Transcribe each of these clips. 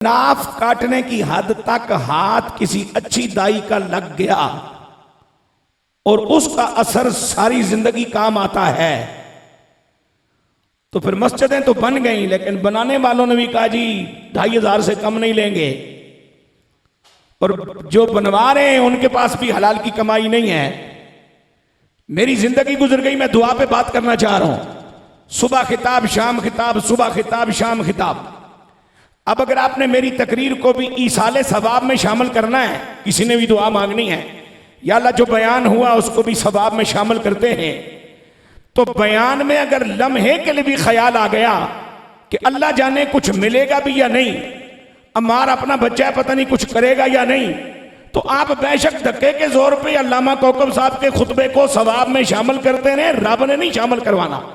नाफ काटने की हद तक हाथ किसी अच्छी दाई का लग गया और उसका असर सारी जिंदगी काम आता है, तो फिर मस्जिदें तो बन गई, लेकिन बनाने वालों ने भी कहा जी 2500 से कम नहीं लेंगे, और जो बनवा रहे हैं उनके पास भी हलाल की कमाई नहीं है। मेरी जिंदगी गुजर गई, मैं दुआ पे बात करना चाह रहा हूं। सुबह खिताब शाम खिताब, सुबह खिताब शाम खिताब। अब अगर आपने मेरी तकरीर को भी ईसाले सवाब में शामिल करना है, किसी ने भी दुआ मांगनी है, या अल्लाह जो बयान हुआ उसको भी सवाब में शामिल करते हैं, तो बयान में अगर लम्हे के लिए भी ख्याल आ गया कि अल्लाह जाने कुछ मिलेगा भी या नहीं, अम्मार अपना बच्चा है पता नहीं कुछ करेगा या नहीं, तो आप बेशक धक्के के जोर पे अल्लामा कौकब साहब के खुतबे को सवाब में शामिल करते रहे, रब ने नहीं शामिल करवाना।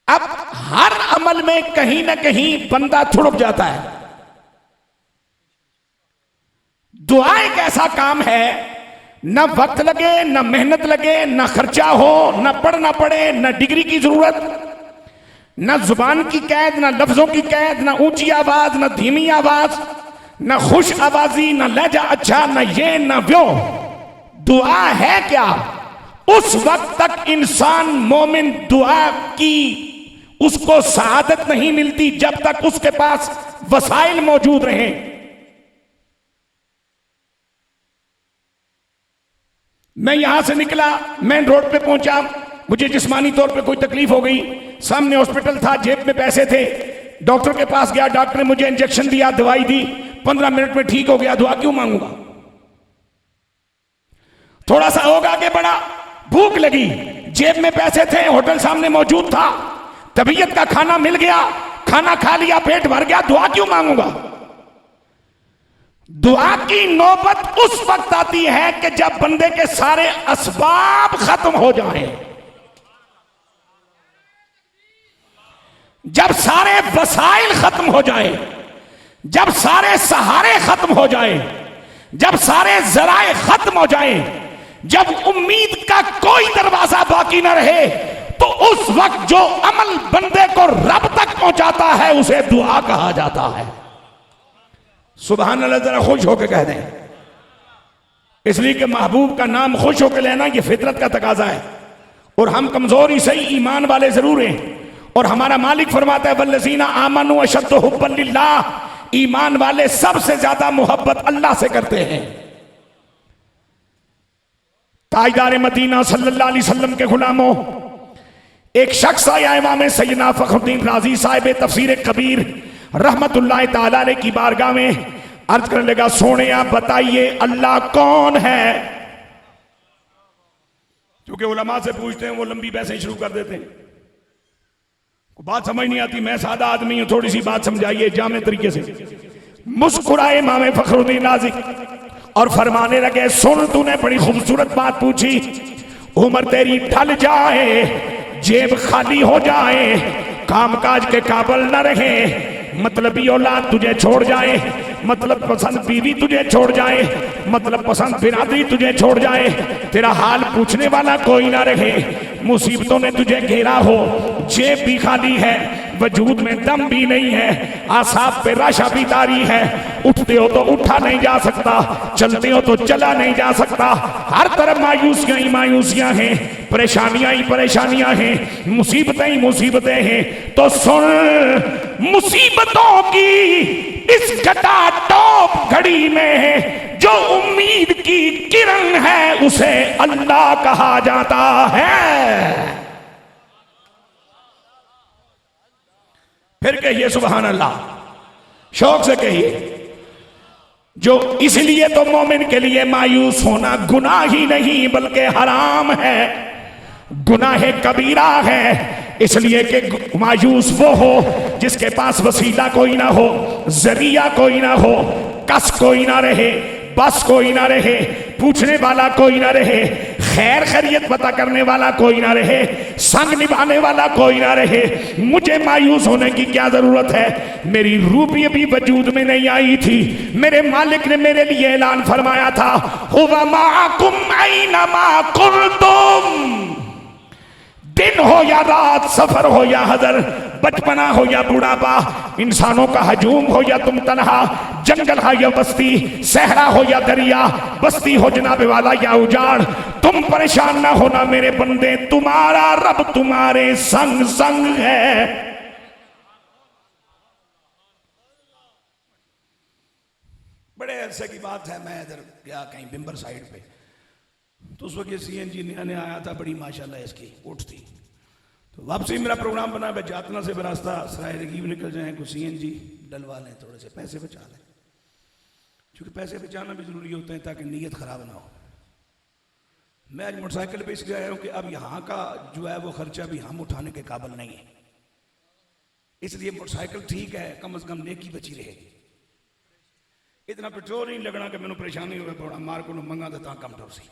अब हर अमल में कहीं ना कहीं बंदा थुड़क जाता है। दुआ एक ऐसा काम है, ना वक्त लगे, ना मेहनत लगे, ना खर्चा हो, ना पढ़ना पड़े, ना डिग्री की जरूरत, ना जुबान की कैद, ना लफ्जों की कैद, ना ऊंची आवाज, ना धीमी आवाज, ना खुश आवाजी, ना लहजा अच्छा, ना ये ना वो। दुआ है क्या? उस वक्त तक इंसान मोमिन दुआ की उसको सआदत नहीं मिलती जब तक उसके पास वसाइल मौजूद रहे। मैं यहां से निकला, मेन रोड पे पहुंचा, मुझे जिस्मानी तौर पे कोई तकलीफ हो गई, सामने हॉस्पिटल था, जेब में पैसे थे, डॉक्टर के पास गया, डॉक्टर ने मुझे इंजेक्शन दिया, दवाई दी, 15 मिनट में ठीक हो गया। दुआ क्यों मांगूंगा? थोड़ा सा होगा आगे बढ़ा, भूख लगी, जेब में पैसे थे, होटल सामने मौजूद था, तबीयत का खाना मिल गया, खाना खा लिया, पेट भर गया, दुआ क्यों मांगूंगा? दुआ की नौबत उस वक्त आती है कि जब बंदे के सारे असबाब खत्म हो जाएं, जब सारे वसाइल खत्म हो जाएं, जब सारे सहारे खत्म हो जाएं, जब सारे जराए खत्म हो जाएं, जब उम्मीद का कोई दरवाजा बाकी ना रहे, तो उस वक्त जो अमल बंदे को रब तक पहुंचाता है उसे दुआ कहा जाता है। सुभान अल्लाह, जरा खुश होकर कह दें, इसलिए कि महबूब का नाम खुश होकर लेना यह फितरत का तकाजा है। और हम कमजोर ही सही, ईमान वाले जरूर हैं, और हमारा मालिक फरमाता है वल्लज़ीना आमनू अशद्दु हुब्बन लिल्लाह, ईमान वाले सबसे ज्यादा मोहब्बत अल्लाह से करते हैं। ताजदार मदीना सल्लल्लाहु अलैहि वसल्लम के गुलामों, एक शख्स आया इमाम सैयदना फखरुद्दीन राजी साहिब तफसीर कबीर रहमतुल्लाह ताला अलैह की बारगाह में अर्ज करने लगा, सोने आप बताइए अल्लाह कौन है? क्योंकि उलमा से पूछते हैं, वो लंबी बहसें शुरू कर देते हैं, बात समझ नहीं आती, मैं सादा आदमी हूं, थोड़ी सी बात समझाइए जामे तरीके से। मुस्कुराए इमाम फखरुद्दीन राजी और फरमाने लगे, सुन तूने बड़ी खूबसूरत बात पूछी, उम्र तेरी ढल जाए, जेब खाली हो जाए, कामकाज के काबिल न रहे, मतलबी औलाद तुझे छोड़ जाए, मतलब पसंद बीवी तुझे छोड़ जाए, मतलब पसंद बिरादरी तुझे छोड़ जाए, तेरा हाल पूछने वाला कोई ना रहे, मुसीबतों ने तुझे घेरा हो, जेब भी खाली है, वजूद में दम भी नहीं है, आसाब पे राशा भी तारी है, उठते हो तो उठा नहीं जा सकता, चलते हो तो चला नहीं जा सकता, हर तरफ मायूसियां ही मायूसियां हैं, परेशानियां ही परेशानियां हैं, मुसीबतें ही मुसीबतें हैं। तो सुन, मुसीबतों की इस घटाटोप घड़ी में जो उम्मीद की किरण है उसे अल्लाह कहा जाता है। फिर कहिए सुभान अल्लाह, शौक से कहिए। जो इसलिए तो मोमिन के लिए मायूस होना गुनाह ही नहीं बल्कि हराम है, गुनाह कबीरा है, इसलिए कि मायूस वो हो जिसके पास वसीला कोई ना हो, जरिया कोई ना हो, कस कोई ना रहे, बस कोई ना रहे, पूछने वाला कोई ना रहे, खैर खैरियत पता करने वाला कोई ना रहे, संग निभाने वाला कोई ना रहे। मुझे मायूस होने की क्या जरूरत है? मेरी रूपी भी वजूद में नहीं आई थी, मेरे मालिक ने मेरे लिए ऐलान फरमाया था, हुवा माकुम ऐनमा कुंतुम, दिन हो या रात, सफर हो या हदर, बचपना हो या बुढ़ापा, इंसानों का हजूम हो या तुम तनहा, जंगल हो या बस्ती, सहरा हो या दरिया, बस्ती हो जनाब वाला या उजाड़, तुम परेशान ना होना मेरे बंदे, तुम्हारा रब तुम्हारे संग संग है। बड़े अरसे की बात है, मैं इधर गया कहीं बिम्बर साइड पे, तो उस वक्त ये CNG नया आया था, बड़ी माशाल्लाह इसकी उठ थी। तो वापसी मेरा प्रोग्राम बना, मैं जातना से बरास्ता सराय रकीब निकल जाए, कुछ CNG डलवा लें, थोड़े से पैसे बचा लें, क्योंकि पैसे बचाना भी ज़रूरी होते हैं ताकि नीयत ख़राब ना हो। मैं आज मोटरसाइकिल पे इसलिए आया हूँ कि अब यहाँ का जो है वो खर्चा भी हम उठाने के काबिल नहीं है, इसलिए मोटरसाइकिल ठीक है, कम अज़ कम नेकी बची रहेगी। इतना पेट्रोल नहीं लगना कि मैंने परेशानी हो थोड़ा मार को मंगा तो कम टोर सी,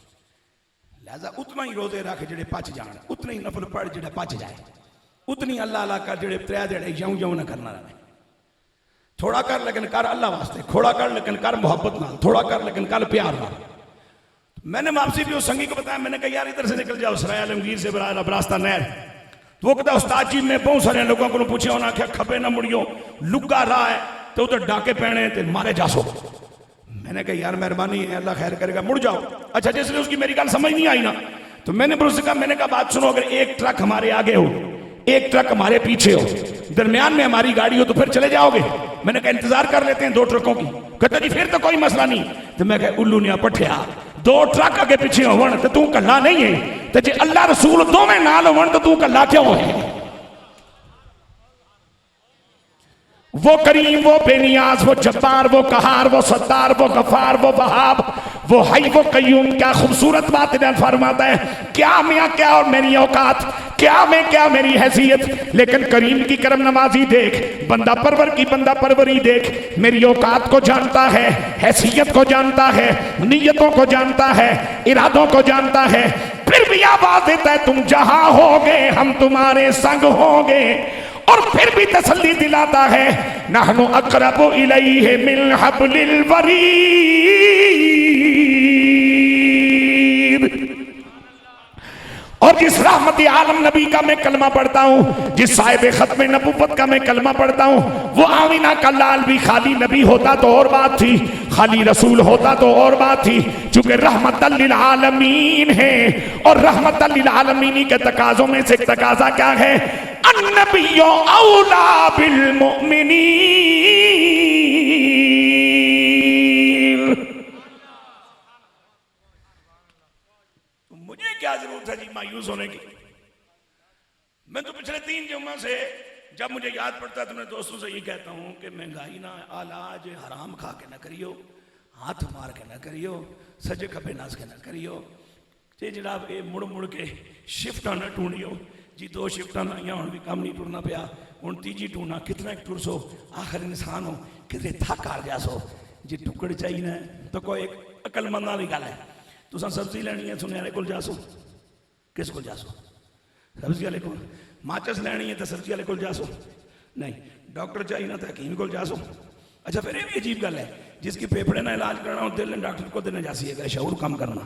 लिहाजा उतना ही रोजे रख जेडे पच जान, उतना ही नफल पढ़ जेडा पच जाए, उतनी अल्लाह अल्लाह कर जेडे त्रै देड़े जूं जूं ना करना रहे। थोड़ा कर लेकिन कर अल्लाह वास्ते, थोड़ा कर लेकिन कर मोहब्बत नाल, थोड़ा कर लेकिन कर प्यार नाल। मैंने वापसी भी उस संगी को बताया, मैंने कहा यार इधर से निकल जाओ सराय आलमगीर से बरास्ता नहर। तो वो कहता उस्ताद जी ने बहुत सारे लोगों को पूछे, उन्हें आख्या खबे ना मुड़ियो, लुगा राह है तो उधर डाके पैने ते मारे जासो। मैंने कहा यार मेहरबानी है, अल्लाह खैर करेगा, मुड़ जाओ। अच्छा जिसने उसकी मेरी गल समझ नहीं आई ना, तो मैंने फिर उससे कहा, मैंने कहा बात सुनो, अगर एक ट्रक हमारे आगे हो, एक ट्रक हमारे पीछे हो, दरमियान में हमारी गाड़ी हो, तो फिर चले जाओगे? मैंने कहा इंतजार कर लेते हैं 2 ट्रकों की। कहता जी फिर तो कोई मसला नहीं। तो मैं कहा उल्लू ने पठिया, 2 ट्रक आगे पीछे होवन तो तू कल्ला नहीं है, तो जे अल्लाह रसूल दोवें नाल होवन तो तू कल्ला क्यों है? वो करीम, वो बेनियाज, वो जब्बार, वो कहार, वो सत्तार, वो गफार, वो वहाब, वो हई, वो कयूम। क्या खूबसूरत बात इन्हें फरमाता है, क्या मैं क्या और मेरी औकात, क्या मैं क्या मेरी हैसियत, लेकिन करीम की करम नवाजी देख, बंदा परवर की बंदा परवरी देख, मेरी औकात को जानता है, हैसियत को जानता है, नीयतों को जानता है, इरादों को जानता है, फिर भी आवाज देता है तुम जहां होगे हम तुम्हारे संग होंगे, और फिर भी तसल्ली दिलाता है नहनु अक़रबु इलैहि मिन हब्लिल वरीद। और जिस रहमत आलम नबी का मैं कलमा पढ़ता हूँ, जिस साहिब खत्म नबुव्वत का मैं कलमा पढ़ता हूँ, वो आमिना का लाल भी खाली नबी होता तो और बात थी, खाली रसूल होता तो और बात थी, चूंकि रहमतल लिल आलमीन है। और रहमतल लिल आलमीन के तकाजों में से एक तकाजा क्या है, अन्नबियो औला बिल मुमिनीन। मुझे क्या जरूरत है जी मायूस होने की? मैं तो पिछले 3 जुम्मा से जब मुझे याद पड़ता है तो मैं दोस्तों से ये कहता हूँ कि महंगाई ना आलाज हराम खा के ना करियो, हाथ मार के ना करियो, सजे खपे नास के ना करियो, ते जनाब ये मुड़ मुड़ के शिफ्टा ना ढूंढियो जी। 2 शिफ्टा आईया हूँ भी काम नहीं टुरना पाया, हूँ तीजी ढूंढना, कितना टुर सो, आखिर इंसान हो कितने थक हार जासो जी। टुकड़ चाहिए ना तो कोई एक अकलमंद वाली गल है, तुसा सब्जी लैनी है सुनियारे को जासो, किस को जासो? सब्जी वाले को। माचस लैनी है तो सब्जी वाले को जासो नहीं, डॉक्टर चाहिए ना तो हकीम को जासो। अच्छा फिर ये भी अजीब गल है, जिसकी फेफड़े ना इलाज कराना हो दिल ने डॉक्टर को देने जासी है, शऊर काम करना,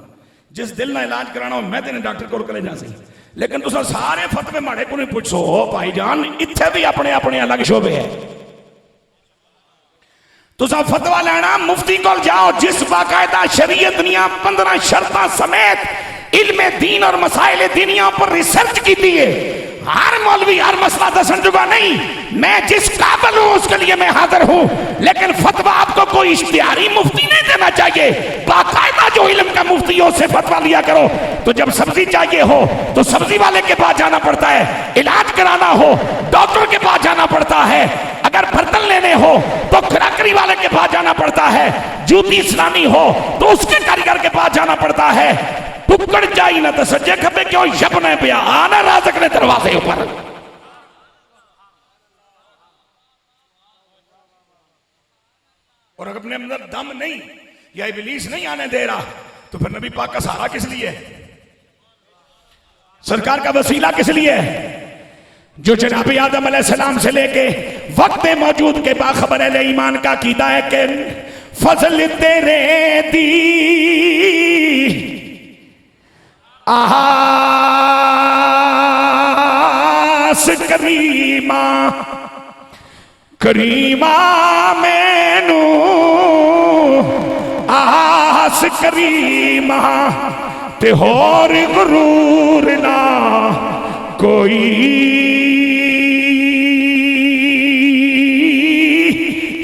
जिस दिल ना इलाज कराना हो मैं तेने डॉक्टर को कले जासी। लेकिन तुसा सारे फतवे माड़े को नहीं पूछो भाईजान, इत्थे भी अपने अपने अलग शोबे है। तुसा फतवा लेना मुफ्ती को जाओ, जिस बाकायदा शरीयत दुनिया 15 शर्तां समेत इल्मे दीन और मसाइल दीनिया पर रिसर्च की थी है। हर मौलवी हर मसला दसन जुगा नहीं, मैं जिस काबिल हूं उसके लिए मैं हाजिर हूं, लेकिन फतवा आपको कोई इश्तिहारी मुफ्ती नहीं देना चाहिए, बाकायदा जो इल्म का मुफ्ती हो उससे फतवा लिया करो। तो जब सब्जी चाहिए हो तो सब्जी वाले के पास जाना पड़ता है, इलाज कराना हो डॉक्टर के पास जाना पड़ता है, अगर बर्तन लेने हो तो क्रॉकरी वाले के पास जाना पड़ता है, जूती सिलानी हो तो उसके कारीगर के पास जाना पड़ता है। टुकड़ जाई ना तो सज्जे खबे क्यों शपने पिया आना राज़िक ने दरवाजे ऊपर। और अगर अपने अंदर दम नहीं या इब्लीस नहीं आने दे रहा तो फिर नबी पाक का सहारा किस लिए है, सरकार का वसीला किस लिए है? जो जनाब आदम अलैहिस्सलाम से लेके वक्त मौजूद के बाखबर अहले ईमान का कीदा है कि फजल तेरे दी करीमा करीमा मैनू आस करीमा ते होर गुरूर ना कोई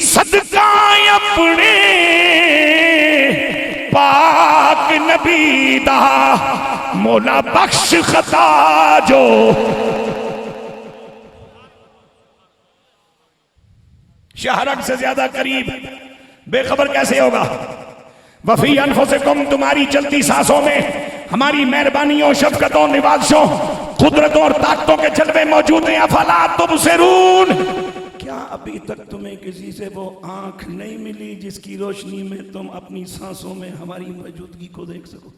सदका अपने पाक नबी दा मौला बख्श खता जो शहरक से ज्यादा करीब बेखबर कैसे होगा। वफी अनफुसिकुम तुम्हारी चलती सांसों में हमारी मेहरबानियों शफकतों निवाज़ों कुदरतों और ताकतों के जलवे मौजूद हैं। अफला तुबसिरून क्या अभी तक तुम्हें किसी से वो आंख नहीं मिली जिसकी रोशनी में तुम अपनी सांसों में हमारी मौजूदगी को देख सको।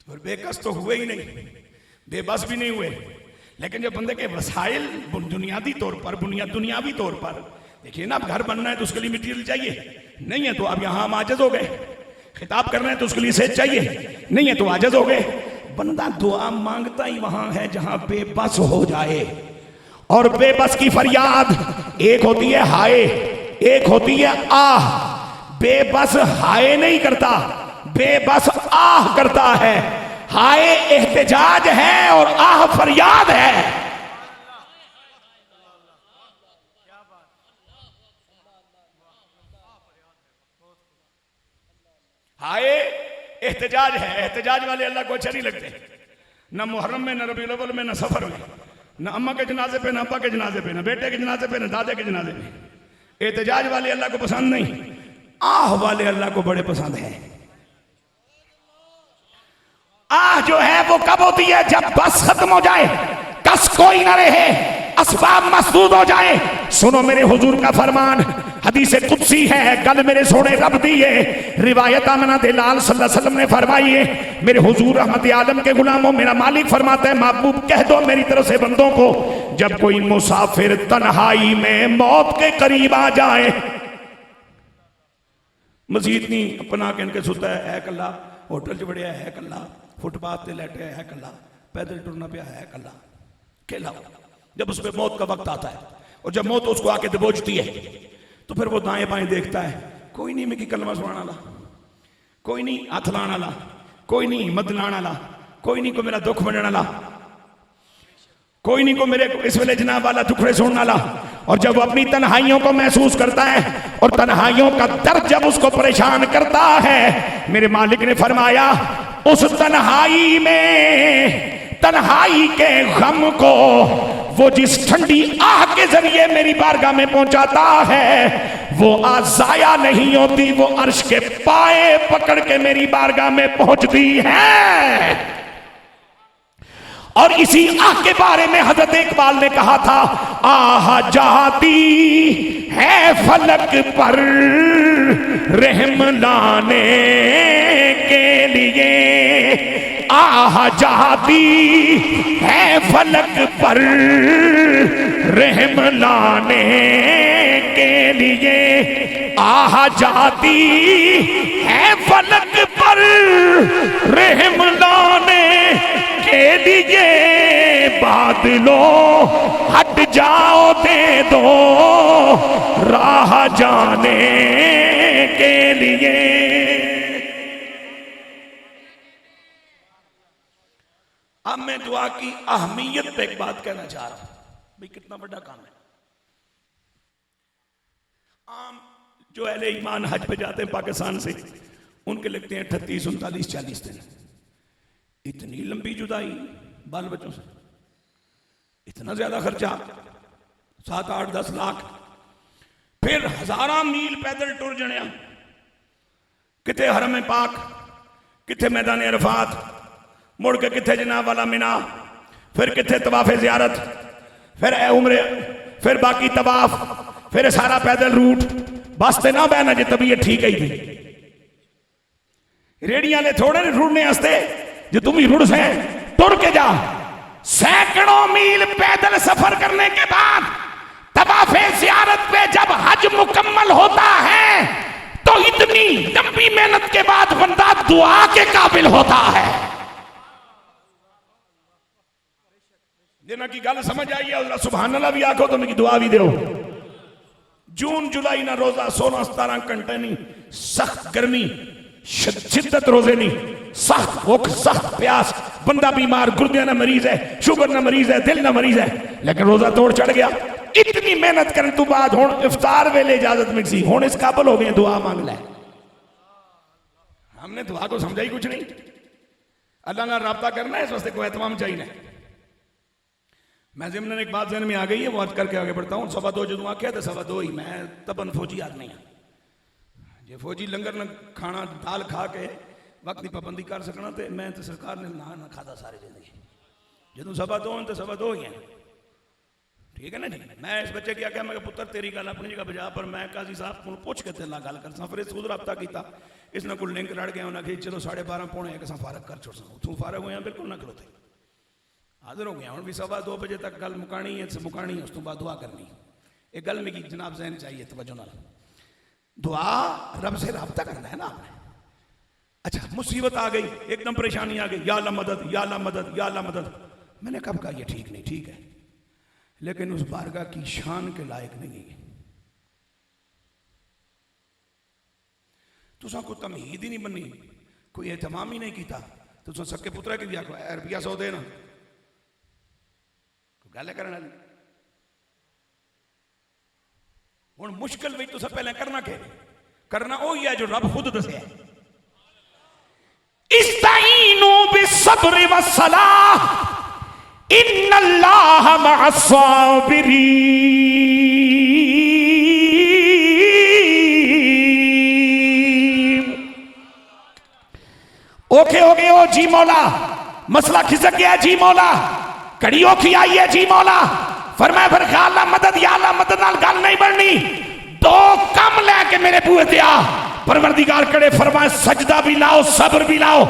और बेकस तो हुए ही नहीं, बेबस भी नहीं हुए, लेकिन जब बंदे के वसाइल बुनियादी तौर पर दुनियावी तौर पर देखिए ना, अब घर बनना है तो उसके लिए मटीरियल चाहिए, नहीं है तो अब यहां हम आजज हो गए। खिताब करना है तो उसके लिए सेज चाहिए, नहीं है तो आजज हो गए। बंदा दुआ मांगता ही वहां है जहां बेबस हो जाए। और बेबस की फरियाद एक होती है हाय, एक होती है आह। बेबस हाय नहीं करता, बेबस आह करता है। हाय एहतजाज है और आह फरियाद है। हाय एहतजाज है, एहतजाज वाले अल्लाह को अच्छे नहीं लगते, न मुहर्रम में, न रबीउल अव्वल में, न सफर में, न अम्मा के जनाजे पे, न अब्बा के जनाजे पे, न बेटे के जनाजे पे, न दादे के जनाजे पे। एहतजाज वाले अल्लाह को पसंद नहीं, आह वाले अल्लाह को बड़े पसंद है। आह जो है वो कब होती है? जब बस खत्म हो जाए, कस कोई ना रहे, असबाब मसदूद हो जाए। सुनो मेरे हुजूर का फरमान, हदीस कुदसी है, कल मेरे सोने रब दिए रिवायत आमना दिलाल सल्लल्लाहु अलैहि वसल्लम ने फरमाई है, मेरे हुजूर रहमत आलम के गुलामों, मेरा मालिक फरमाता है, महबूब कह दो मेरी तरफ से बंदों को, जब कोई मुसाफिर तन्हाई में मौत के करीब आ जाए, मस्जिद नहीं अपना के इनके सुता है कला, होटल च बड़िया है कला, फुटपाथ पे लेटे है कला, पैदल टुरना पिया है कला, अकेला। जब उस पर मौत का वक्त आता है और जब मौत उसको आके दबोचती है तो फिर वो दाएं बाएं देखता है, कोई नहीं मेरी कलमा सुनाने वाला, कोई नहीं हाथ लाने वाला, कोई नहीं मद लाने वाला, कोई नहीं को मेरा दुख बनने वाला, कोई नहीं को मेरे इस वेले जनाब वाला टुकड़े सुनने वाला। और जब वो अपनी तन्हाइयों को महसूस करता है और तन्हाइयों का दर्द जब उसको परेशान करता है, मेरे मालिक ने फरमाया उस तन्हाई में, तन्हाई के गम को वो जिस ठंडी आह के जरिए मेरी बारगाह में पहुंचाता है, वो आह जाया नहीं होती, वो अर्श के पाए पकड़ के मेरी बारगाह में पहुंचती है। और इसी आह के बारे में हजरत इकबाल ने कहा था, आह जाती है फलक पर रहम लाने के लिए, आह जाती है फलक पर रहम लाने के लिए, आह जाती है फलक पर रहम लाने के लिए, बादलों हट जाओ दे दो राह जाने के लिए। अब मैं दुआ की अहमियत पे एक बात कहना चाह रहा हूं, भाई कितना बड़ा काम है। आम जो अहले ईमान हज पे जाते हैं पाकिस्तान से, उनके लगते हैं 38, 39, 40 दिन। इतनी लंबी जुदाई बाल बच्चों से, इतना ज्यादा खर्चा, 7, 8, 10 लाख, फिर हजारा मील पैदल टुर जणिया, किथे हरम पाक, किथे मैदान अरफात, मुड़ के किथे जनाब वाला मिना, फिर किथे तवाफ़े ज़ियारत, फिर उम्रे, फिर बाकी तवाफ, फिर सारा पैदल रूट। बस ते ना बहना जे तबीयत ठीक है थी, रेड़ियां ने थोड़े ने रुड़ने हस्ते, जो तुम ही रुड़ से टुर के जा। सैकड़ों मील पैदल सफर करने के बाद तवाफ़े ज़ियारत पे जब हज मुकम्मल होता है तो इतनी लंबी मेहनत के बाद बंदा दुआ के काबिल होता है। जिन्हां की गल समझ आई है उन्हें सुभान अल्लाह भी आखो तो मेरी दुआ भी दो। जून जुलाई ना रोजा 16-17 घंटे नहीं, सख्त गर्मी, शिद्दत रोजे नहीं, सख्त भूख, सख्त प्यास, बंदा बीमार, गुर्दे ना मरीज है, शुगर ना मरीज है, दिल ना मरीज है, लेकिन रोजा तोड़ चढ़ गया। इतनी मेहनत करने तो बाद हुण इफ्तार वेले इजाजत मिल सी, हुण इस काबिल हो गए दुआ मांग ले। हमने दुआ को समझा ही कुछ नहीं। अल्लाह ना राब्ता करना है, इस वास्ते कोई एहतमाम चाहिए। मैं जिम्मन एक बात जहन में आ गई है, वो आज करके आगे बढ़ता हूँ। 2:15 जो आख्या तो 2:15 ही, मैं तबन फौजी आदमी हाँ। जे फौजी लंगर न खाना दाल खा के वक्त की पाबंदी कर सकना, तो मैं तो सरकार ने ना खाता सारी जिंदगी। जो 2:15 तो 2:15 ही है, ठीक है ना जी। मैं इस बच्चे की आख्या, मैं पुत्र तेरी गल अपनी जगह बजा, पर मैं काजी साहब को पुछ के तेरे गल कर, फिर खुद रबता किया, इसने कोई लिंक रड़ गया, उन्हें चलो 12:30 एक फारग कर छोड़, उतों फारग हुए बिल्कुल ना खलोते, हाजिर हो गया। हम भी 2:15 बजे तक गल मुकानी है, मुकानी है, उस तो बाद दुआ करनी। एक गल मेरी जनाब जहन चाहिए तवज्जो नाल, दुआ रब से रब्ता करना है ना आपने। अच्छा मुसीबत आ गई, एकदम परेशानी आ गई, या अल्लाह मदद, या अल्लाह मदद, या अल्लाह मदद। मैंने कब कहा ये ठीक नहीं, ठीक है, लेकिन उस बारगाह की शान के लायक नहीं है। तुसा को तमहीद ही नहीं बनी, कोई एहतमाम ही नहीं किया, तुसा सक्के पुत्रा की भी आखो रुपया 100 देना, गल करने वाली। हुण मुश्किल भी तुसा पहले करना के करना वही है जो रब खुद दसिया, इस्ताईनु बिस्सब्रि वस्सलाह इन्नल्लाह मअस्साबिरीन। ओखे हो गए हो जी मौला, मसला खिसक गया जी मौला, कड़ी औखी आई है जी मौला। फरमाया फिर अल्लाह मदद, या अल्लाह मदद नाल गल नहीं बननी, 2 कम लेके मेरे बूहे ते आ। परवरदिगार करे फरमाए सजदा भी लाओ, सब्र भी लाओ।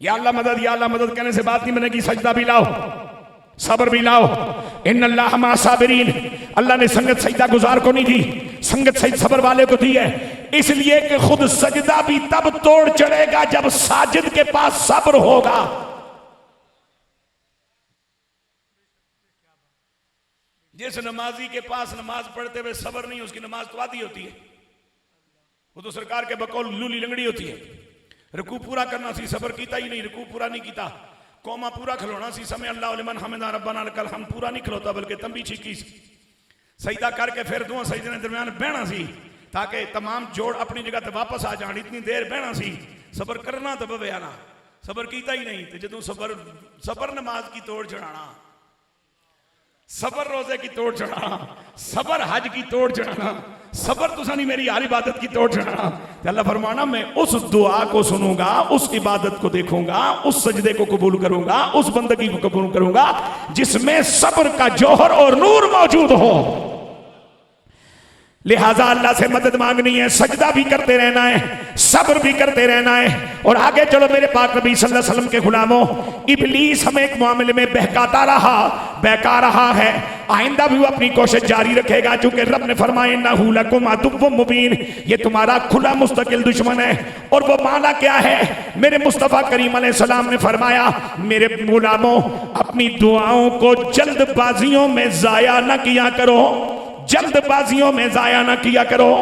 या अल्लाह मदद, या अल्लाह मदद कहने से बात नहीं बनेगी, सजदा भी लाओ, सब्र भी लाओ। इन्नल्लाह मअस्साबिरीन, अल्लाह ने संगत सजदा गुजार को नहीं दी, संगत सजदा सब्र वाले को दी है, इसलिए कि खुद सजदा भी तब तोड़ चढ़ेगा जब साजिद के पास सब्र होगा। जिस नमाजी के पास नमाज पढ़ते हुए सब्र नहीं, उसकी नमाज तो आधी होती है, वो तो सरकार के बकौल लूली लंगड़ी होती है। रुकू पूरा करना सी, सब्र कीता ही नहीं, रुकू पूरा नहीं कीता, कौमा पूरा खलोना सी, समय अल्लाह लिमन हमिदा रब्बना लकल हम पूरा नहीं खलोता, बल्कि तंबी छीकी सी, सजदा करके फिर 2 सजदे के दरमियान बहना सी, ताकि तमाम जोड़ अपनी जगह ते वापस आ जान, इतनी देर बहना सी। सब्र करना तो पवे ना, सब्र कीता ही नहीं, तो जो सब्र नमाज की तोड़ चढ़ाना, सब्र रोजे की तोड़ चढ़ाना, सब्र हज की तोड़ चढ़ाना, सब्र तुसा नहीं मेरी हर इबादत की तोड़ चढ़ाना। अल्लाह फरमाना मैं उस दुआ को सुनूंगा, उस इबादत को देखूंगा, उस सजदे को कबूल करूंगा, उस बंदगी को कबूल करूंगा जिसमें सब्र का जौहर और नूर मौजूद हो। लिहाजा अल्लाह से मदद मांगनी है, सजदा भी करते रहना है, सब्र भी करते रहना है। और आगे चलो मेरे पाक नबी सल्लल्लाहु अलैहि वसल्लम के गुलामों, इब्लीस हमें एक मामले में बहका रहा है, आइंदा भी वो अपनी कोशिश जारी रखेगा, चूंकि रब ने फरमाया इन्नहु लकुम अदुव्वुम मुबीन, ये तुम्हारा खुला मुस्तकिल दुश्मन है। और वो माना क्या है, मेरे मुस्तफ़ा करीम अलैहिस्सलाम ने फरमाया मेरे गुलामों अपनी दुआओं को जल्दबाजियों में जाया न किया करो, जल्दबाजियों में जाया ना किया करो।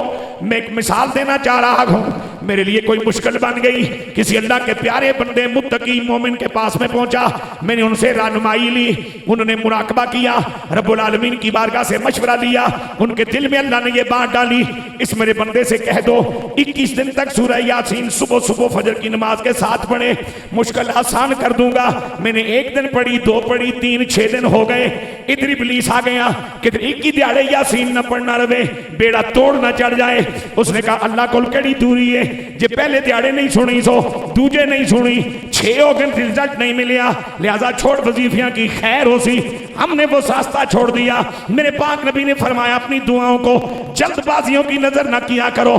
मैं एक मिसाल देना चाह रहा हूं, मेरे लिए कोई मुश्किल बन गई, किसी अल्लाह के प्यारे बंदे मुत्तकी मोमिन के पास में पहुंचा, मैंने उनसे रहनुमाई ली, उन्होंने मुराकबा किया, रब्बुल आलमीन की बारगाह से मशवरा लिया, उनके दिल में अल्लाह ने ये बात डाली, इस मेरे बंदे से कह दो 21 दिन तक सूरह यासीन सुबह सुबह फजर की नमाज के साथ पढ़े, मुश्किल आसान कर दूंगा। मैंने 1 दिन पढ़ी, 2 पढ़ी, 3, 6 दिन हो गए, इधर इब्लीस आ गया कि एक ही दिहाड़े यासीन न पढ़ना रहे, बेड़ा तोड़ ना चढ़ जाए। उसने कहा अल्लाह को कड़ी दूरी है, जे पहले दिहाड़े नहीं सुनी सो दूजे नहीं सुनी, 6 हो गए रिजल्ट नहीं मिलिया, लिहाजा छोड़ वजीफियां की खैर हो सी, हमने वो रास्ता छोड़ दिया। मेरे पाक नबी ने फरमाया अपनी दुआओं को जल्दबाजियों की नजर न किया करो।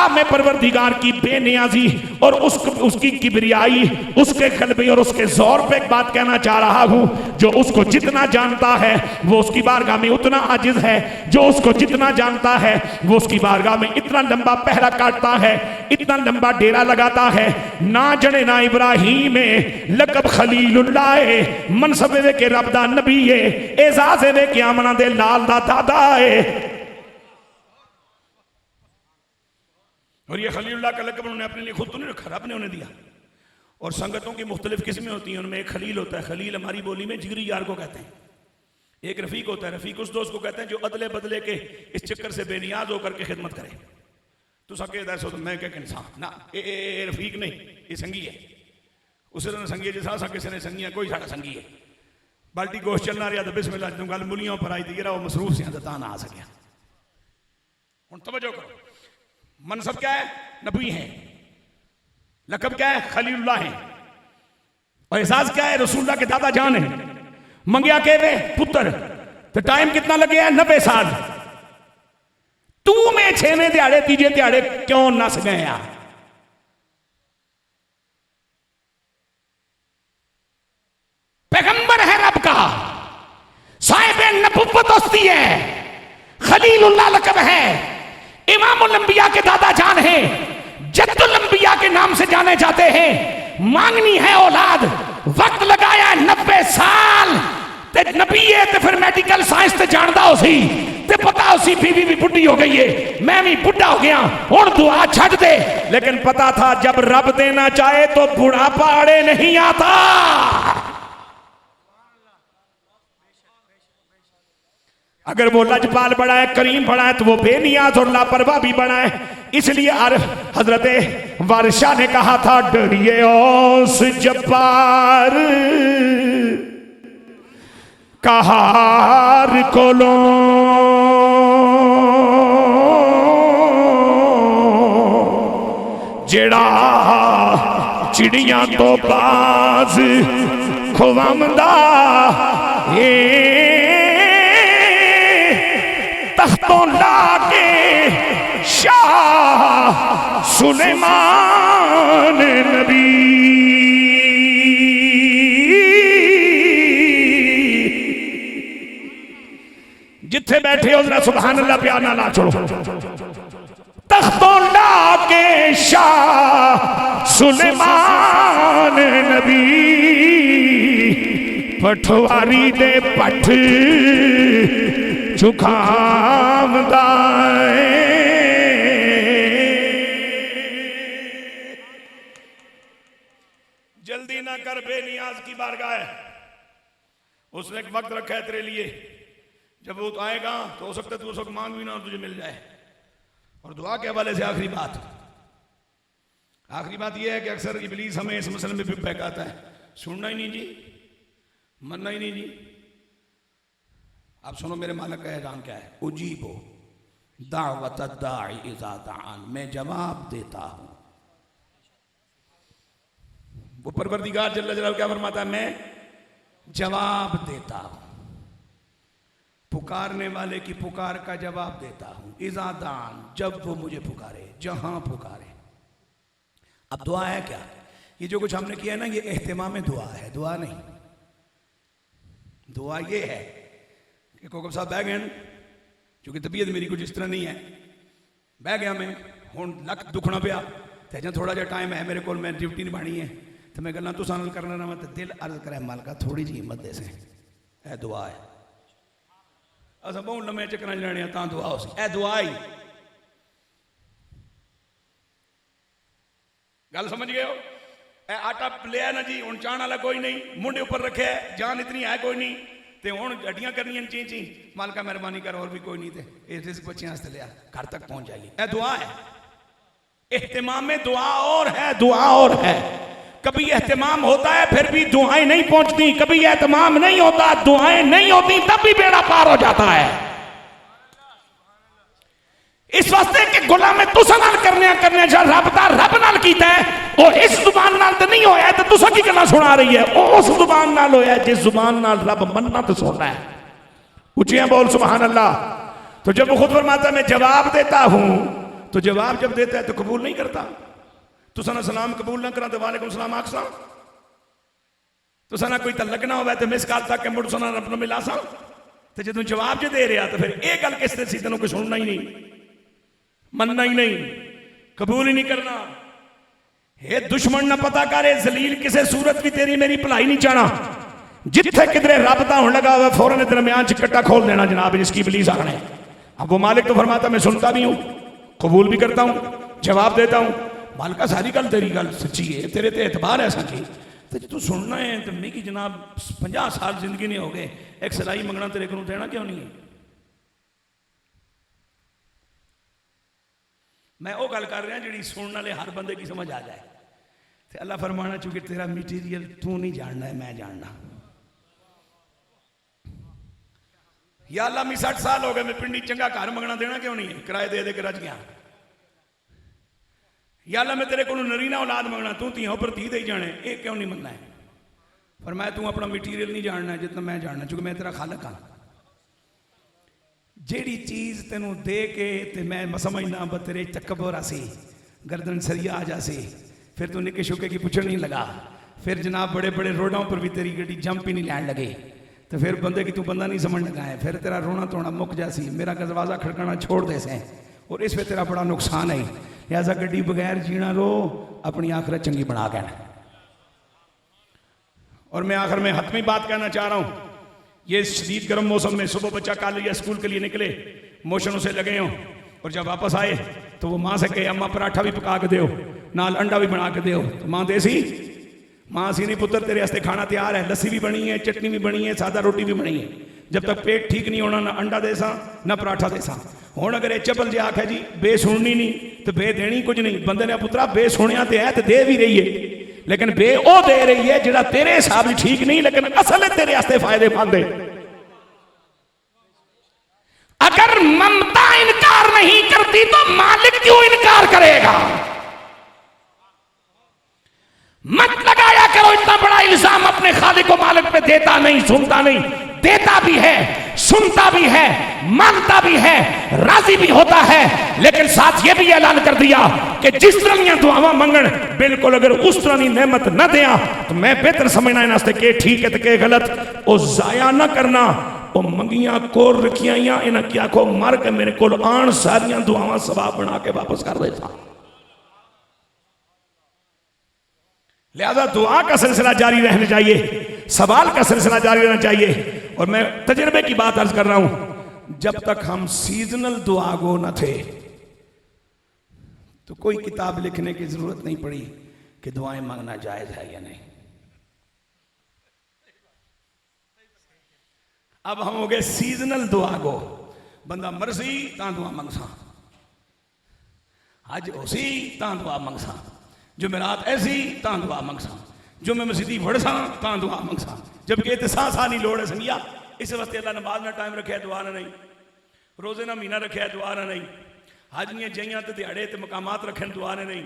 मैं परवरदिगार की बेनियाजी और उसकी किबरियाई, उसके गलबे और उसके जोर पे एक बात कहना चाह रहा हूं, जो उसको जितना जानता है वो उसकी बारगाह में उतना आजिज है, जो उसको जितना जानता है वो उसकी बारगाह में इतना लंबा पहरा काटता है। इतना लंबा डेरा लगाता है, ना जने ना इब्राहिम है, लकब खलीलुल्लाह है, मनसब वे के रब दा नबी है, एजाज वे के आमना दे लाल दा दादा है। और ये खलीलुल्लाह का लकब उन्होंने अपने लिए खुद तो नहीं रखा, रब ने उन्हें दिया। और संगतों की मुख्तलिफ किस्में होती हैं, उनमें एक खलील होता है। खलील हमारी बोली में जिगरी यार को कहते हैं। एक रफीक होता है, रफीक उस दोस्त को कहते हैं जो अदले बदले के इस चक्कर से बेनियाज होकर के खिदमत करे। तो सके दसो तो मैं क्या इंसान ना, ए रफीक नहीं, ये संगी है। उसे ने संगी जिस किसी ने संगी है, कोई साढ़ा संगी है। बाल्टी गोश्त चलना रहा तो बिस्मिल्लाह जो गल मुलियों पर आई थी, वो मसरूफ से ता ना आ सकिया। हुण तवज्जो करो, मनसब क्या है? नबी है। लकब क्या है? खलीलुल्लाह है। और एहसास क्या है? रसूलुल्लाह के दादा जान है। मंगया के वे पुत्र, तो टाइम कितना लगे है? 90 साल। तू में 6वें दिहाड़े 3जे दिहाड़े क्यों नस गए यार? पैगंबर है रब का, साहिब नबुव्वत हस्ती है, खलीलुल्लाह लकब है, इमामुल अंबिया के दादा जान है, जद्दुल अंबिया के नाम से जाने जाते हैं। मांगनी है औलाद, वक्त लगाया 90 साल ते नबी है, ते फिर मेडिकल साइंस ते जानदा उसी, ते पता उसी बीवी भी बुढ़ी हो गई है, मैं भी बुढ़ा हो गया, हुण दुआ छड़ दे। लेकिन पता था जब रब देना चाहे तो बुढ़ापा आड़े नहीं आता। अगर वो लजपाल बड़ा है, करीम बड़ा है, तो वो बेनियाज और लापरवाह भी बड़ा है। इसलिए हजरत वारिशा ने कहा था, डरिए औस जब्बार कहार कोलो, जेड़ा चिड़ियां तो बाज खुवामदा तख्तों लाके शाह सुलेमान नबी। जिथे बैठे हो जरा सुभान अल्लाह प्यार ना छोड़ो। तख्तों लाके शाह सुलेमान नबी, पठवारी दे पठ चुखामदा जल्दी ना कर, बेनियाज की बारगाह है। उसने एक वक्त रखा है तेरे लिए, जब वो आएगा तो हो सकता है तू उस वक्त मांग भी ना और तुझे मिल जाए। और दुआ के हवाले से आखिरी बात यह है कि अक्सर इब्लीस हमें इस मसले में भी बहकाता है, सुनना ही नहीं जी, मनना ही नहीं जी। आप सुनो मेरे मालिक का ऐलान क्या है, उजीबो दावत दाई इज़ा दान, मैं जवाब देता हूं। वो परवरदिगार जल्ल जलालहू क्या फरमाता है, मैं जवाब देता हूं, पुकारने वाले की पुकार का जवाब देता हूं। इज़ा दान, जब वो मुझे पुकारे, जहां पुकारे। अब दुआ है क्या? ये जो कुछ हमने किया है ना, ये एहतिमाम दुआ है, दुआ नहीं। दुआ ये है कि कोकब साहब बह गए, क्योंकि तबीयत मेरी कुछ इस तरह नहीं है, बह गया मैं, हुण लक दुखना पिया, ते जब थोड़ा जिहा टाइम है मेरे को, मैं ड्यूटी निभानी है, तो मैं गल्लां तुसां नाल करना रहां, तो दिल अर्ज करे मालका थोड़ी जी हिम्मत दे से, ए दुआ है। असां बहुत लम्मे चक्कर लेने तां दुआ हो सी, ए दुआ ही। गल समझ गए हो? ए आटा लिया ना जी, हुण चाहण वाला कोई नहीं, मुंडे ऊपर रखे, जान इतनी है कोई नहीं, ते हुण हड्डियां करनियां ची ची, मालका मेहरबानी कर, और भी कोई नहीं, ते रिज़्क़ बच्चियां वास्ते लिया, घर तक पहुंच जाएगी। ए दुआ है, एहतिमाम में दुआ और है, दुआ और है। कभी एहतिमाम होता है फिर भी दुआएं नहीं पहुंचती, कभी एहतिमाम नहीं होता, दुआएं नहीं होती, तब भी बेड़ा पार हो जाता है। इस वास्ते कि गुलाम तुसा नाल करने जा रब दा रब नाल कीता है, और इस जुबान नाल तो नहीं होया, तो तुसा की गल्लां सुना रही है, उस जुबान नाल होया जिस जुबान नाल रब मन्नत सुनना है। ऊंचियां बोल सुभान अल्लाह। तो जब वो खुद फरमाता है मैं जवाब देता हूं, तो जवाब जब देता है तो कबूल नहीं करता। तुसा ना सलाम कबूल ना करा तो वालेकुम सलाम आखसा, तुसा ना कोई तलक ना होवे तो मिस कॉल तक के मुड़ सुना रब नु मिला सा, तो जदों जवाब जो दे रहा तो फिर ये गल किस सी तेनों कोई सुनना ही नहीं, मनना ही नहीं। कबूल ही नहीं करना। हे दुश्मन ना पता करे जलील किसे सूरत भी तेरी मेरी भलाई नहीं चाहना। जिथे किधरे रब दा होने लगा हुआ फौरन दरमियान च कट्टा खोल देना जनाब, जिसकी इब्लीस आने। अब वो मालिक तो फरमाता मैं सुनता भी हूं, कबूल भी करता हूं, जवाब देता हूं। मालिका सारी गल तेरी गल सच्ची है, तेरे ते एतबार है सच्ची, तो तू सुनना है तो मैं कि जनाब 50 साल जिंदगी नहीं हो गए, एक सिलाई मंगना तेरे को देना क्यों नहीं है। मैं वो गल कर रहा जी सुनने वाले हर बंदे की समझ आ जाए। तो अल्लाह फरमाना चूंकि तेरा मटीरियल तू नहीं जानना है, मैं जानना। या अल्लाह मैं 60 साल हो गए, मैं पिंडी चंगा घर मंगना देना क्यों नहीं है, किराए दे के रज गया। या अल्लाह मैं तेरे को नरीना औलाद मंगना, तू धी पर धी दे जाने, ये क्यों नहीं मनना है। पर मैं तू अपना मटीरियल नहीं जानना है जितना मैं जानना, चूंकि मैं तेरा खालक हाँ। जेड़ी चीज तेनों दे के ते मैं समझना ब तेरे तकबर आसी, गर्दन सरिया आ जासी, फिर तू निके शुके की पुछड़ नहीं लगा, फिर जनाब बड़े बड़े रोडों पर भी तेरी गड्डी जंप ही नहीं लैन लगे, तो फिर बंदे की तू बंदा नहीं समझ लगा है, फिर तेरा रोना धोना मुक जासी, मेरा दरवाजा खड़काना छोड़ दे से, और इस पे तेरा बड़ा नुकसान है। लिहाजा गड्डी बगैर जीना रो, अपनी आखिरत चंगी बना के। और मैं आखिर में हतमी बात कहना चाह रहा हूं, ये शदीद गर्म मौसम में सुबह बच्चा कॉलेज या स्कूल के लिए निकले, मोशनों से लगे हों, और जब वापस आए तो वो माँ से कहे अम्मा पराठा भी पका के दो, नाल अंडा भी बना के दो, तो माँ देसी माँ सी नहीं पुत्र तेरे वास्ते खाना तैयार है, लस्सी भी बनी है, चटनी भी बनी है, सादा रोटी भी बनी है। जब तक पेट ठीक नहीं होना ना अंडा देसा ना पराठा देसा। हुण अगर ये चपल जे आखे जी बे सुननी नहीं तो बे देनी कुछ नहीं, बंदे ने पुत्रा बे सुनिया तो है तो दे भी रही है, लेकिन बे ओ दे रही है जिहड़ा तेरे हिसाब ठीक नहीं, लेकिन असल तेरे वास्ते फायदेमंद है। अगर ममता इनकार नहीं करती तो मालिक क्यों इनकार करेगा। मत लगाया करो इतना बड़ा इल्जाम अपने खालिक को मालिक पे देता नहीं, सुनता नहीं, देता भी है, सुनता भी है, मानता भी है, राजी भी होता है, लेकिन साथ ये भी ऐलान कर दिया कि जिस तरह दुआवां मंगन बिल्कुल अगर उस तरह की नेमत न दिया तो मैं बेहतर समझना इन वास्ते के ठीक है तो के गलत, वो जाया ना करना। वो मंगियां कोर रखियां इन्हें क्या को मर के मेरे को आन सारियां दुआवां सवाब बना के वापस कर देता। लिहाजा दुआ का सिलसिला जारी रहना चाहिए, सवाल का सिलसिला जारी रहना चाहिए। और मैं तजर्बे की बात अर्ज कर रहा हूं, जब तक हम सीजनल दुआ गो न थे तो कोई किताब लिखने की जरूरत नहीं पड़ी कि दुआएं मांगना जायज है या नहीं। अब हम हो गए सीजनल दुआ गो, बंदा मरसी ता दुआ मंगसा, अज उसी ता दुआ मंगसा, जुमेरात ऐसी ता दुआ मंगसा, जुमे मसीदी फड़सा ता दुआ मंगसा, जबकि इतने सा नहीं लोड़ है संगिया। इस वास्ते अल्लाह नमाज ना टाइम रखे दुआ ना नहीं, रोजे ना महीना रखे दुआ ना नहीं, हज दियां जइयां ते दिहाड़े ते मकामात रखे दुआ ने नहीं,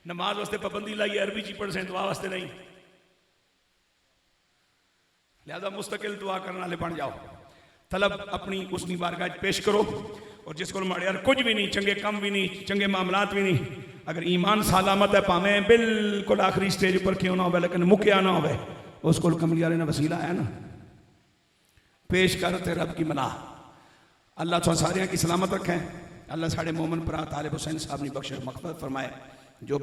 नमाज वास्ते पाबंदी लाई अरबी च पढ़ से दुआ वास्ते नहीं। लिहाजा मुस्तकिल दुआ करने वाले बन जाओ, तलब अपनी उसनी बारगाह पेश करो, और जिसको माड़े यार कुछ भी नहीं, चंगे कम भी नहीं, चंगे मामलात भी नहीं, अगर ईमान सलामत है भावें बिल्कुल आखिरी स्टेज पर क्यों ना हो, लेकिन मुक्या ना हो, उसको कमली वाले ने वसीला है ना, पेश कर ते रब की मना। अल्लाह तो सारियां की सलामत रखें। अल्लाह साढ़े मोमन भरा तालिब हुसैन साहब ने बख्श मग़फ़िरत फरमाए, जो